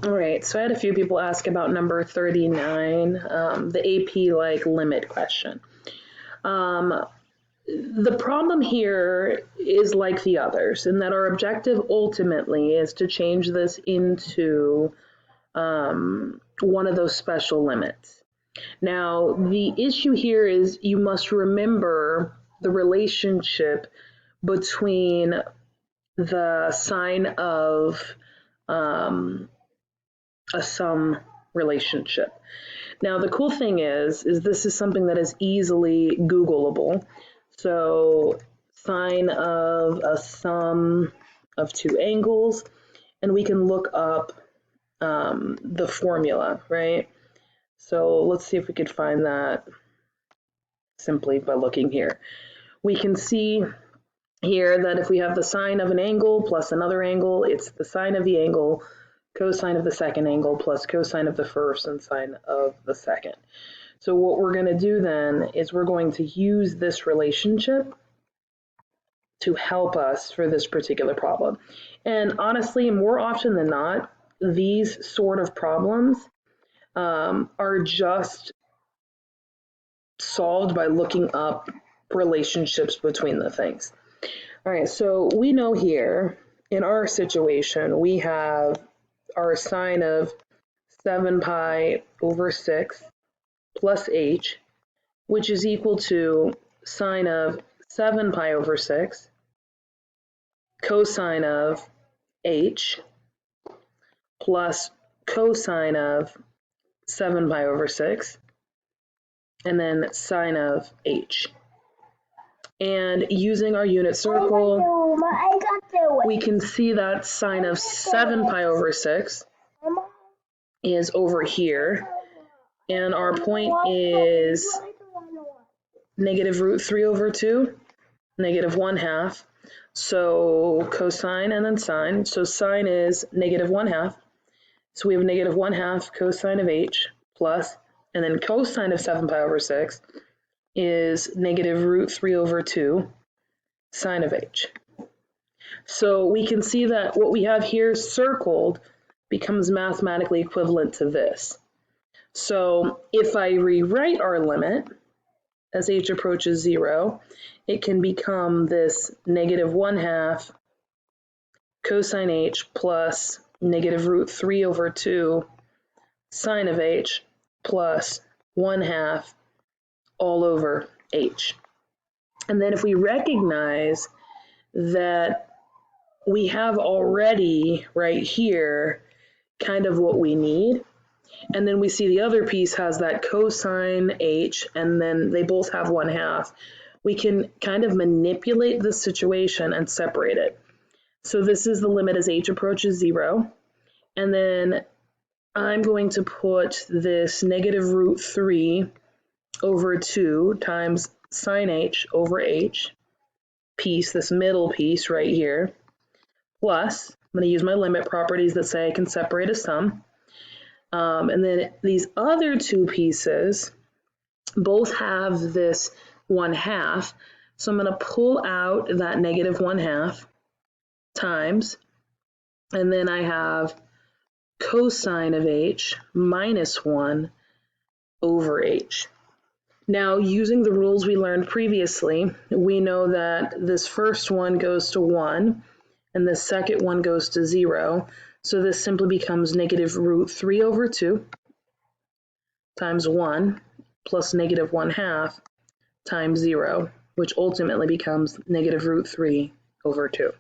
All right, so I had a few people ask about number 39, the AP like limit question. The problem here is like the others in that our objective ultimately is to change this into one of those special limits. Now, the issue here is you must remember the relationship between the sign of a sum relationship. Now, the cool thing is this is something that is easily Googleable. So, sine of a sum of two angles, and we can look up the formula, right? So let's see if we could find that simply by looking here. We can see here that if we have the sine of an angle plus another angle, it's the sine of the angle, cosine of the second angle plus cosine of the first and sine of the second. So what we're going to do then is we're going to use this relationship to help us for this particular problem. And honestly, more often than not, these sort of problems are just solved by looking up relationships between the things. All right, so we know here in our situation, we have our sine of 7 pi over 6 plus h, which is equal to sine of 7 pi over 6 cosine of h plus cosine of 7 pi over 6 and then sine of h. And using our unit circle, we can see that sine of 7 pi over 6 is over here, and our point is negative root 3 over 2, negative 1/2. So cosine and then sine. So sine is negative 1/2. So we have negative 1/2 cosine of h plus, and then cosine of 7 pi over 6 is negative root 3 over 2 sine of h. So we can see that what we have here circled becomes mathematically equivalent to this. So if I rewrite our limit as h approaches 0, it can become this negative 1/2 cosine h plus negative root 3 over 2 sine of h plus 1/2 all over h. And then if we recognize that we have already right here kind of what we need, and then we see the other piece has that cosine h, and then they both have 1/2, we can kind of manipulate this situation and separate it. So this is the limit as h approaches 0, and then I'm going to put this negative root 3 over 2 times sine h over h piece, this middle piece right here, plus I'm going to use my limit properties that say I can separate a sum. And then these other two pieces both have this 1/2, so I'm going to pull out that negative 1/2 times, and then I have cosine of h minus 1 over h. Now, using the rules we learned previously, we know that this first one goes to 1 and the second one goes to 0. So this simply becomes negative root 3 over 2 times 1 plus negative 1/2 times 0, which ultimately becomes negative root 3 over 2.